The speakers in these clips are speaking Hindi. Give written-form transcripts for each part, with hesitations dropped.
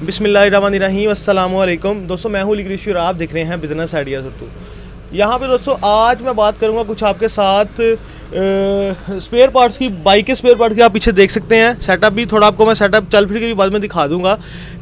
बिस्मिल्लाहिर्रहमानिर्रहीम, अस्सलाम वालेकुम। दोस्तों मैं हूँ लिखी और आप देख रहे हैं बिजनेस आइडिया उर्दू। यहाँ पे दोस्तों आज मैं बात करूँगा कुछ आपके साथ स्पेयर पार्ट्स की, बाइक के स्पेयर पार्ट्स की। आप पीछे देख सकते हैं सेटअप भी, थोड़ा आपको मैं सेटअप चल फिर के भी बाद में दिखा दूंगा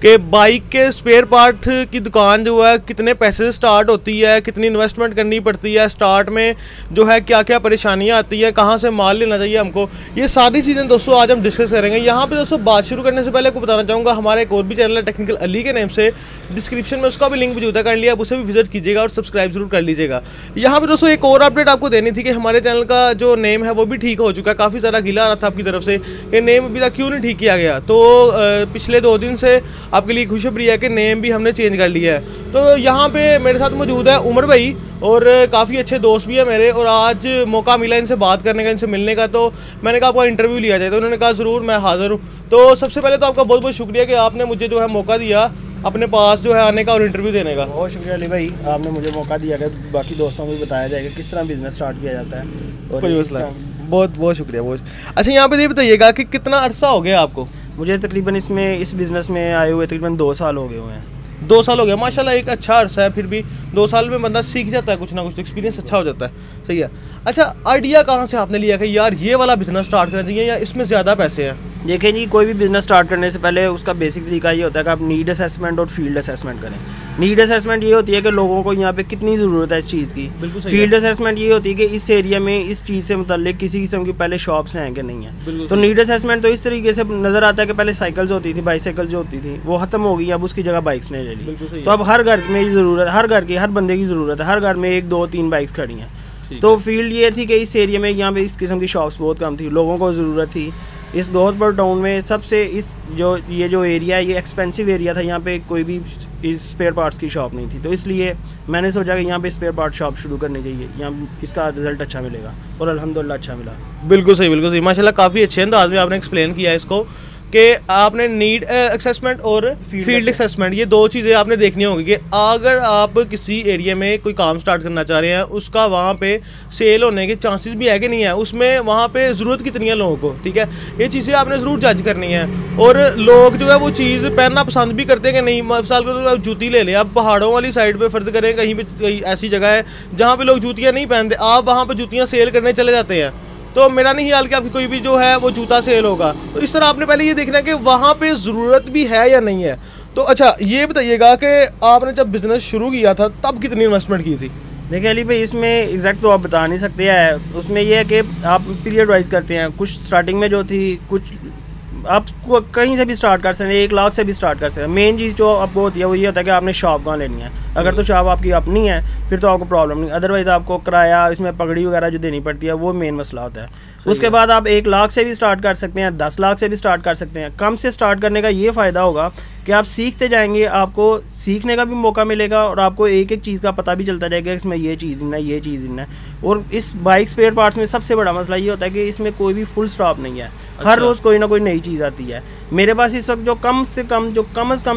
कि बाइक के स्पेयर पार्ट की दुकान जो है कितने पैसे से स्टार्ट होती है, कितनी इन्वेस्टमेंट करनी पड़ती है, स्टार्ट में जो है क्या क्या परेशानियाँ आती हैं, कहाँ से माल लेना चाहिए हमको, ये सारी चीज़ें दोस्तों आज हम डिस्कस करेंगे। यहाँ पे दोस्तों बात शुरू करने से पहले आपको बताना चाहूँगा हमारा एक और भी चैनल है टेक्निकल अली के नेम से, डिस्क्रिप्शन में उसका भी लिंक मौजूद है, कर लिया आप उसे भी विजिट कीजिएगा और सब्सक्राइब जरूर कर लीजिएगा। यहाँ पे दोस्तों एक और अपडेट आपको देनी थी कि हमारे चैनल का जो नेम है वो भी ठीक हो चुका है। काफ़ी ज़्यादा गिला आ रहा था आपकी तरफ से कि नेम अभी तक क्यों नहीं ठीक किया गया, तो पिछले 2 दिन से आपके लिए खुशखबरी है कि नेम भी हमने चेंज कर लिया है। तो यहाँ पे मेरे साथ मौजूद है उमर भाई और काफ़ी अच्छे दोस्त भी है मेरे, और आज मौका मिला इनसे बात करने का, इनसे मिलने का, तो मैंने कहा आपका इंटरव्यू लिया जाए, तो उन्होंने कहा ज़रूर मैं हाज़िर हूँ। तो सबसे पहले तो आपका बहुत बहुत शुक्रिया कि आपने मुझे जो है मौका दिया अपने पास जो है आने का और इंटरव्यू देने का। बहुत शुक्रिया अली भाई, आपने मुझे मौका दिया कि बाकी दोस्तों को भी बताया जाएगा किस तरह बिज़नेस स्टार्ट किया जाता है। कोई मसला, बहुत बहुत शुक्रिया। बहुत अच्छा, यहाँ पे ये बताइएगा कि कितना अरसा हो गया आपको? मुझे तकरीबन इस बिज़नेस में आए हुए तकरीबन 2 साल हो गए हुए हैं। 2 साल हो गया, माशाल्लाह एक अच्छा अरसा है। फिर भी 2 साल में बंदा सीख जाता है कुछ ना कुछ, एक्सपीरियंस अच्छा हो जाता है। सही है। अच्छा, आइडिया कहाँ से आपने लिया कि यार ये वाला बिजनेस स्टार्ट करना चाहिए या इसमें ज़्यादा पैसे हैं? देखें जी, कोई भी बिज़नेस स्टार्ट करने से पहले उसका बेसिक तरीका ये होता है कि आप नीड असेसमेंट और फील्ड असेसमेंट करें। नीड असेसमेंट ये होती है कि लोगों को यहाँ पे कितनी ज़रूरत है इस चीज़ की। फील्ड असेसमेंट ये होती है कि इस एरिया में इस चीज़ से मुताल्लिक किसी किस्म की पहले शॉप्स हैं कि नहीं है। तो नीड असेसमेंट तो इस तरीके से नज़र आता है कि पहले साइकिल्स होती थी, बाईसाइकिल जो होती थी वो ख़त्म हो गई, अब उसकी जगह बाइक्स ने ले ली। तो अब हर घर में ज़रूरत है, हर घर की हर बंदे की ज़रूरत है, हर घर में 1, 2, 3 बाइक्स खड़ी हैं। तो फील्ड ये थी कि इस एरिया में यहाँ पे इस किस्म की शॉप्स बहुत कम थी, लोगों को ज़रूरत थी। इस गोहतपुर टाउन में सबसे ये जो एरिया है ये एक्सपेंसिव एरिया था, यहाँ पे कोई भी इस स्पेयर पार्ट्स की शॉप नहीं थी। तो इसलिए मैंने सोचा कि यहाँ पे स्पेयर पार्ट शॉप शुरू करनी चाहिए, यहाँ इसका रिजल्ट अच्छा मिलेगा और अल्हम्दुलिल्लाह अच्छा मिला। बिल्कुल सही, बिल्कुल सही, माशाल्लाह काफ़ी अच्छे अंदाज में आपने एक्सप्लेन किया है इसको कि आपने नीड असेसमेंट और फील्ड असेसमेंट ये 2 चीज़ें आपने देखनी होगी कि अगर आप किसी एरिया में कोई काम स्टार्ट करना चाह रहे हैं, उसका वहाँ पे सेल होने के चांसेस भी है कि नहीं है, उसमें वहाँ पे ज़रूरत कितनी है लोगों को, ठीक है, ये चीज़ें आपने ज़रूर जज करनी है। और लोग जो है वो चीज़ पहनना पसंद भी करते हैं कि नहीं। मिसाल को तो आप जूती ले लें, आप पहाड़ों वाली साइड पर फ़र्ज करें, कहीं पर ऐसी जगह है जहाँ पर लोग जूतियाँ नहीं पहनते, आप वहाँ पर जूतियाँ सेल करने चले जाते हैं, तो मेरा नहीं ख्याल कि आपकी कोई भी जो है वो जूता सेल होगा। तो इस तरह आपने पहले ये देखना है कि वहाँ पे ज़रूरत भी है या नहीं है। तो अच्छा, ये बताइएगा कि आपने जब बिज़नेस शुरू किया था तब कितनी इन्वेस्टमेंट की थी? देखिए अली भाई, इसमें एग्जैक्ट तो आप बता नहीं सकते हैं, उसमें यह है कि आप पीरियड वाइज करते हैं। कुछ स्टार्टिंग में जो थी, कुछ आप कहीं से भी स्टार्ट कर सकते हैं, 1 लाख से भी स्टार्ट कर सकते हैं। मेन चीज़ जो आपको होती है वो ये होता है कि आपने शॉप कहाँ लेनी है। अगर तो शॉप आपकी अपनी है फिर तो आपको प्रॉब्लम नहीं, अदरवाइज़ आपको किराया, इसमें पगड़ी वगैरह जो देनी पड़ती है वो मेन मसला होता है। उसके बाद आप 1 लाख से भी स्टार्ट कर सकते हैं, 10 लाख से भी स्टार्ट कर सकते हैं। कम से स्टार्ट करने का ये फ़ायदा होगा कि आप सीखते जाएंगे, आपको सीखने का भी मौका मिलेगा और आपको एक एक चीज़ का पता भी चलता जाएगा, इसमें ये चीज़ इनना है, ये चीज़ इनना है। और इस बाइक स्पेयर पार्ट्स में सबसे बड़ा मसला ये होता है कि इसमें कोई भी फुल स्टॉप नहीं है। हर रोज़ कोई ना कोई नई चीज़ आती है। मेरे पास इस वक्त जो कम से कम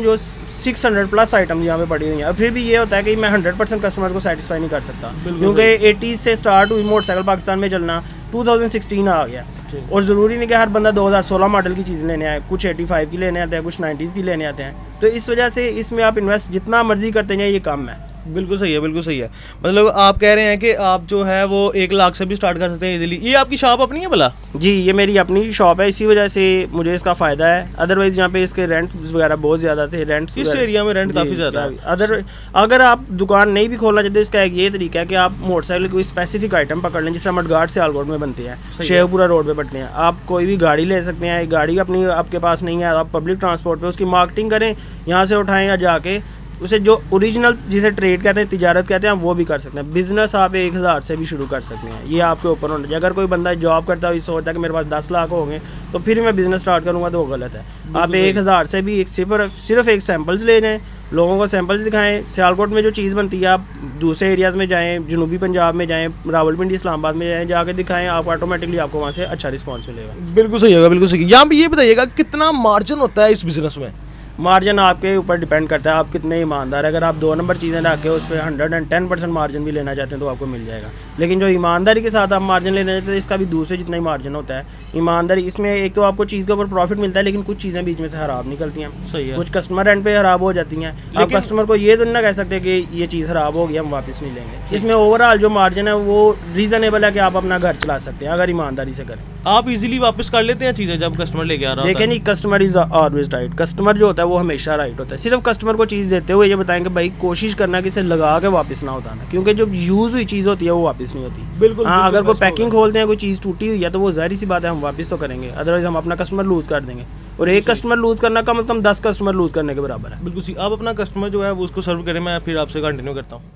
जो 600+ आइटम यहाँ पे पड़ी हुई हैं। फिर भी ये होता है कि मैं 100% कस्टमर को सेटिस्फाई नहीं कर सकता, क्योंकि 80s से स्टार्ट हुई मोटरसाइकिल पाकिस्तान में चलना, 2016 आ गया। और ज़रूरी नहीं कि हर बंदा 2016 मॉडल की चीज़ लेने आए, कुछ 85 की लेने आते हैं, कुछ 90s की लेने आते हैं। तो इस वजह से इसमें आप इन्वेस्ट जितना मर्जी करते हैं ये कम है। बिल्कुल सही है, बिल्कुल सही है। मतलब आप कह रहे हैं कि आप जो है वो 1 लाख से भी स्टार्ट कर सकते हैं इजीली। ये आपकी शॉप अपनी है भला? जी, ये मेरी अपनी शॉप है, इसी वजह से मुझे इसका फ़ायदा है। अदरवाइज़ यहाँ पे इसके रेंट वगैरह बहुत ज़्यादा थे। रेंट इस एरिया में रेंट काफ़ी ज़्यादा है। अगर आप दुकान नहीं भी खोलना चाहते, इसका एक ये तरीका है कि आप मोटरसाइकिल कोई स्पेसिफिक आइटम पकड़ लें, जिससे मडगाट से आलकोट में बनते हैं, शेखपुरा रोड पर बनते हैं। आप कोई भी गाड़ी ले सकते हैं, गाड़ी अपनी आपके पास नहीं है, आप पब्लिक ट्रांसपोर्ट पर उसकी मार्केटिंग करें, यहाँ से उठाएँ या जाके उसे जो ओरिजिनल जिसे ट्रेड कहते हैं, तिजारत कहते हैं, वो भी कर सकते हैं। बिज़नेस आप 1000 से भी शुरू कर सकते हैं, ये आपके ऊपर होना चाहिए। अगर कोई बंदा जॉब करता है, सोचता है कि मेरे पास 10 लाख होंगे तो फिर मैं बिज़नेस स्टार्ट करूँगा, तो वो गलत है। आप 1000 से भी सिर्फ एक सैम्पल्स ले जाएँ, लोगों को सैम्पल्स दिखाएं। सियालकोट में जो चीज़ बनती है आप दूसरे एरियाज़ में जाएँ, जनूबी पंजाब में जाएँ, रावलपिंडी इस्लामाबाद में जाएँ, जाके दिखाएं, आप ऑटोमेटिकली आपको वहाँ से अच्छा रिस्पॉन्स मिलेगा। बिल्कुल सही होगा, बिल्कुल सही। यहाँ पर ये बताइएगा कितना मार्जिन होता है इस बिज़नेस में? मार्जिन आपके ऊपर डिपेंड करता है, आप कितने ईमानदार है। अगर आप 2 नंबर चीज़ें रख के उस पर 110% मार्जिन भी लेना चाहते हैं तो आपको मिल जाएगा। लेकिन जो ईमानदारी के साथ आप मार्जिन लेने जाते हैं इसका भी दूसरे जितना ही मार्जिन होता है। ईमानदारी इसमें एक तो आपको चीज़ के ऊपर प्रॉफिट मिलता है, लेकिन कुछ चीज़ें बीच में से खराब निकलती हैं। सही है। कुछ कस्टमर एंड पे खराब हो जाती हैं। आप कस्टमर को ये तो नहीं कह सकते कि ये चीज़ खराब होगी हम वापस नहीं लेंगे। इसमें ओवरऑल जो मार्जिन है वो रीजनेबल है कि आप अपना घर चला सकते हैं अगर ईमानदारी से करें। आप इजीली वापस कर लेते हैं चीज़ें जब कस्टमर लेके आ रहा है? देखिए नहीं, customer is always right. Customer जो होता है वो हमेशा राइट होता है। सिर्फ कस्टमर को चीज़ देते हुए ये बताएंगे भाई कोशिश करना कि इसे लगा के वापस ना उठाना, क्योंकि जो यूज़ हुई चीज़ होती है वो वापस नहीं होती। बिल्कुल। हाँ, अगर कोई पैकिंग खोलते हैं कोई चीज़ टूटी हुई है तो वो ज़ाहिर सी बात है हम वापस तो करेंगे, अदरवाइज हम अपना कस्टमर लूज़ कर देंगे। और एक कस्टमर लूज़ करना कम से कम 10 कस्टमर लूज़ करने के बराबर है। बिल्कुल। आप अपना कस्टमर जो है वो उसको सर्व करें, मैं फिर आपसे कंटिन्यू करता हूँ।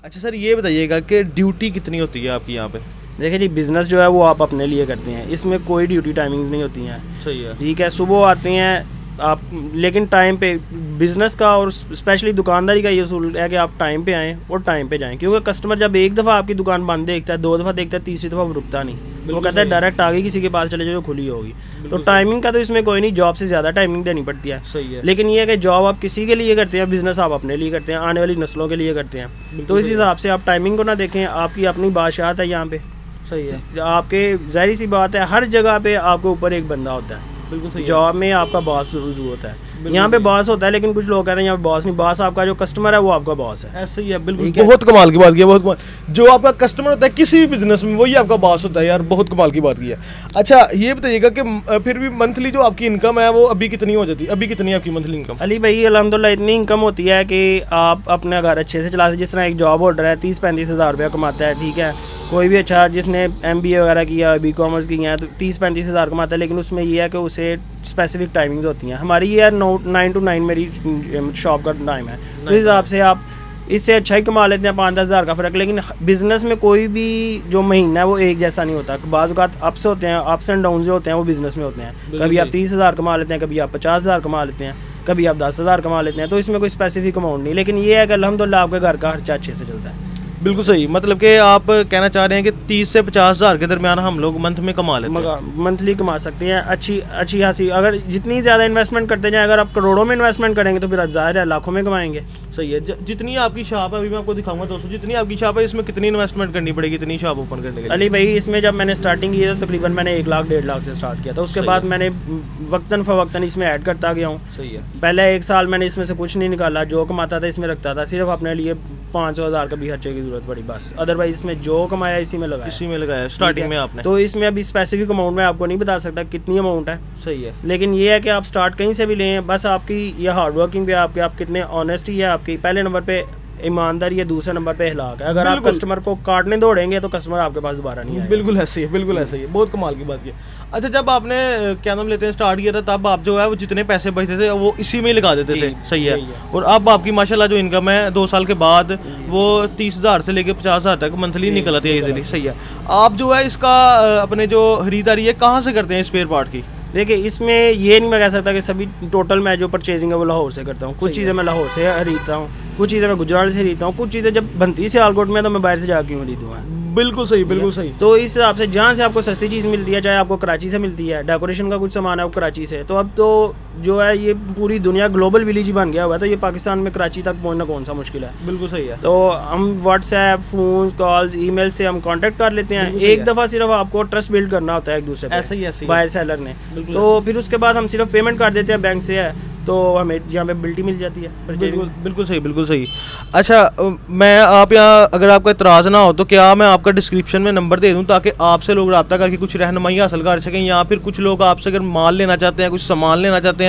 अच्छा सर, ये बताइएगा कि ड्यूटी कितनी होती है आपकी यहाँ पे? देखिए जी, बिज़नेस जो है वो आप अपने लिए करते हैं, इसमें कोई ड्यूटी टाइमिंग्स नहीं होती हैं। सही है। ठीक है, सुबह आते हैं आप, लेकिन टाइम पे बिज़नेस का और स्पेशली दुकानदारी का ये उसूल है कि आप टाइम पे आएँ और टाइम पे जाएं, क्योंकि कस्टमर जब एक दफ़ा आपकी दुकान बंद देखता है, 2 दफ़ा देखता है, तीसरी दफ़ा वो रुकता नहीं, वो कहता है डायरेक्ट आगे किसी के पास चले जाओ जो खुली होगी। तो टाइमिंग का तो इसमें कोई नहीं, जॉब से ज़्यादा टाइमिंग देनी पड़ती है। सही है। लेकिन ये है कि जॉब आप किसी के लिए करते हैं, बिज़नेस आप अपने लिए करते हैं, आने वाली नस्लों के लिए करते हैं। तो इस हिसाब से आप टाइमिंग को ना देखें, आपकी अपनी बादशाहत है यहाँ पे। सही है। आपके ज़ाहिर सी बात है हर जगह पे आपके ऊपर एक बंदा होता है। बिल्कुल सही। जॉब में आपका बॉस रुजू होता है, यहाँ पे बॉस होता है, लेकिन कुछ लोग कहते हैं यहाँ पे बॉस नहीं, बॉस आपका जो कस्टमर है वो आपका बॉस है। ऐसे ही है। बिल्कुल। बहुत कमाल की बात की है, बहुत कमाल। जो आपका कस्टमर होता है किसी भी बिजनेस में वही आपका बॉस होता है यार, बहुत कमाल की बात की है। अच्छा ये बताइएगा कि फिर भी मंथली जो आपकी इनकम है वो अभी कितनी हो जाती है? अभी कितनी है आपकी मंथली इनकम? अली भाई अल्हम्दुलिल्लाह इतनी इनकम होती है कि आप अपना घर अच्छे से चला सकते। जिस तरह एक जॉब होल्डर है 30-35 हज़ार रुपया कमाता है, ठीक है। कोई भी अच्छा जिसने MBA वगैरह किया, BCom किया है तो 30-35 हज़ार कमाता है, लेकिन उसमें ये है कि उसे स्पेसिफिक टाइमिंग्स होती हैं। हमारी ये 9 to 9 मेरी शॉप का टाइम है, तो इस हिसाब से आप इससे अच्छा ही कमा लेते हैं 5-10 हज़ार का फ़र्क। लेकिन बिज़नेस में कोई भी जो महीना है वो एक जैसा नहीं होता, बाज़ औक़ात अप्स होते हैं, अप्स एंड डाउन जो होते हैं वो बिज़नेस में होते हैं। कभी आप 30 हज़ार कमा लेते हैं, कभी आप 50 हज़ार कमा लेते हैं, कभी आप 10 हज़ार कमा लेते हैं। तो इसमें कोई स्पेसिफिक अमाउंट नहीं, लेकिन ये है कि अल्हम्दुलिल्लाह आपके घर का खर्चा अच्छे से चलता है। बिल्कुल सही। मतलब कि आप कहना चाह रहे हैं कि 30 से 50 हज़ार के दरमियान हम लोग मंथ में कमा लेते हैं। मंथली कमा सकते हैं अच्छी खासी। अगर जितनी ज़्यादा इन्वेस्टमेंट करते जाएं, अगर आप करोड़ों में इन्वेस्टमेंट करेंगे तो फिर आप ज़ाहिर है लाखों में कमाएंगे। सही है। जितनी आपकी शॉप है, अभी मैं आपको दिखाऊंगा दोस्तों, जितनी आपकी शॉप है इसमें कितनी इन्वेस्टमेंट करनी पड़ेगी इतनी शॉप ओपन करने के लिए? अली भाई इसमें जब मैंने स्टार्टिंग की तो तकरीबन मैंने 1 लाख 1.5 लाख से स्टार्ट किया था। उसके बाद मैंने वक्तन फ़वक्तन इसमें ऐड करता गया हूँ। सही है। पहले 1 साल मैंने इसमें से कुछ नहीं निकाला, जो कमाता था इसमें रखता था, सिर्फ अपने लिए 500 हज़ार का भी खर्चे की ज़रूरत पड़ी बस। अदरवाइज इसमें जो कमाया इसी में लगाया स्टार्टिंग में आपने। तो इसमें अभी स्पेसिफिक अमाउंट में आपको नहीं बता सकता कितनी अमाउंट है। सही है। लेकिन ये है कि आप स्टार्ट कहीं से भी लें, बस आपकी ये हार्ड वर्किंग पे आपके आप कितने ऑनेस्टी है आपकी। पहले नंबर पे ईमानदारी है, दूसरे नंबर पे अखलाक है। अगर आप कस्टमर को काटने दौड़ेंगे तो कस्टमर आपके पास दोबारा नहीं आएगा। बिल्कुल ऐसे ही है, बिल्कुल ऐसे ही है। बहुत कमाल की बात की। अच्छा, जब आपने क्या नाम लेते हैं स्टार्ट किया था तब आप जो है वो जितने पैसे बचते थे वो इसी में ही लगा देते थे? सही है। और अब आपकी माशाल्लाह जो इनकम है 2 साल के बाद वो 30 हज़ार से लेकर 50 हज़ार तक मंथली निकल आती है इजीली। सही है। आप जो है इसका अपने जो खरीदारी है कहाँ से करते हैं स्पेयर पार्ट की? देखिए इसमें ये नहीं मैं कह सकता कि सभी टोटल मैं जो परचेजिंग है वो लाहौर से करता हूँ। कुछ चीज़ें मैं लाहौर से खरीदता हूँ, कुछ चीज़ें मैं गुजरात से खरीदता हूँ, कुछ चीज़ें जब बनती है सियालकोट में तो मैं बाहर से जाकर क्यों खरीदूँगा। बिल्कुल सही, बिल्कुल सही। तो इस हिसाब से जहाँ से आपको सस्ती चीज़ मिलती है, चाहे आपको कराची से मिलती है, डेकोरेशन का कुछ सामान है वो कराची से, तो अब तो जो है ये पूरी दुनिया ग्लोबल विलेज ही बन गया हुआ है, तो ये पाकिस्तान में कराची तक पहुँचना कौन सा मुश्किल है। बिल्कुल सही है। तो हम व्हाट्सएप, फ़ोन कॉल्स, ईमेल से हम कांटेक्ट कर लेते हैं। एक दफ़ा सिर्फ आपको ट्रस्ट बिल्ड करना होता है एक दूसरे पे, ऐसे ही बायर सेलर ने। तो फिर उसके बाद हम सिर्फ पेमेंट कर देते हैं बैंक से है, तो हमें यहाँ पे बिल्टी मिल जाती है। बिल्कुल बिल्कुल सही, बिल्कुल सही। अच्छा, मैं आप यहाँ अगर आपका इतराज़ ना हो तो क्या मैं आपका डिस्क्रिप्शन में नंबर दे दूँ ताकि आपसे लोग रब्ता करके कुछ रहनुमाई हासिल कर सकें, या फिर कुछ लोग आपसे अगर माल लेना चाहते हैं, कुछ सामान लेना चाहते हैं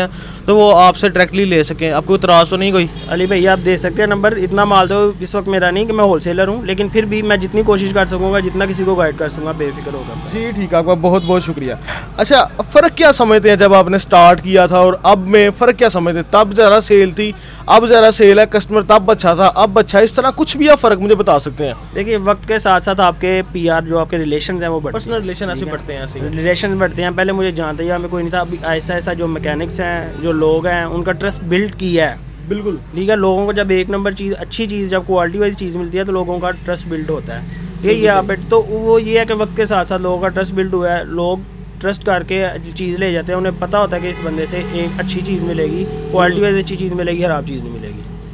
तो वो आपसे डायरेक्टली ले सकें? आपको इतराज़ तो नहीं कोई? अली भाई आप दे सकते हैं नंबर। इतना माल तो इस वक्त मेरा नहीं कि मैं होलसेलर हूँ, लेकिन फिर भी मैं जितनी कोशिश कर सकूँगा, जितना किसी को गाइड कर सकूँगा, बेफिक्र होगा। जी ठीक है, आपका बहुत बहुत शुक्रिया। अच्छा, फ़र्क क्या समझते हैं जब आपने स्टार्ट किया था और अब में फ़र्क क्या समझते? तब ज़्यादा सेल थी, अब ज़्यादा सेल है, कस्टमर तब अच्छा था, अब अच्छा, इस तरह कुछ भी आप फ़र्क मुझे बता सकते हैं? देखिए वक्त के साथ साथ आपके PR जो आपके रिलेशन हैं वो बढ़ते हैं, पर्सनल रिलेशन ऐसे बढ़ते हैं, ऐसे रिलेशन बढ़ते हैं। पहले मुझे जानते ही हमें कोई नहीं था, अभी ऐसा जो मैकेनिक्स हैं, जो लोग हैं, उनका ट्रस्ट बिल्ड किया है। बिल्कुल ठीक है। लोगों को जब एक नंबर चीज़, अच्छी चीज़, जब क्वालिटी वाइज चीज़ मिलती है तो लोगों का ट्रस्ट बिल्ड होता है। ये यहाँ पे तो वो ये है कि वक्त के साथ साथ लोगों का ट्रस्ट बिल्ड हुआ है, लोग ट्रस्ट करके चीज़ ले जाते हैं। उन्हें पता होता है कि इस बंदे से एक अच्छी चीज़ मिलेगी, क्वालिटी वाइज अच्छी चीज़ मिलेगी, खराब चीज़ नहीं मिलेगी।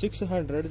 600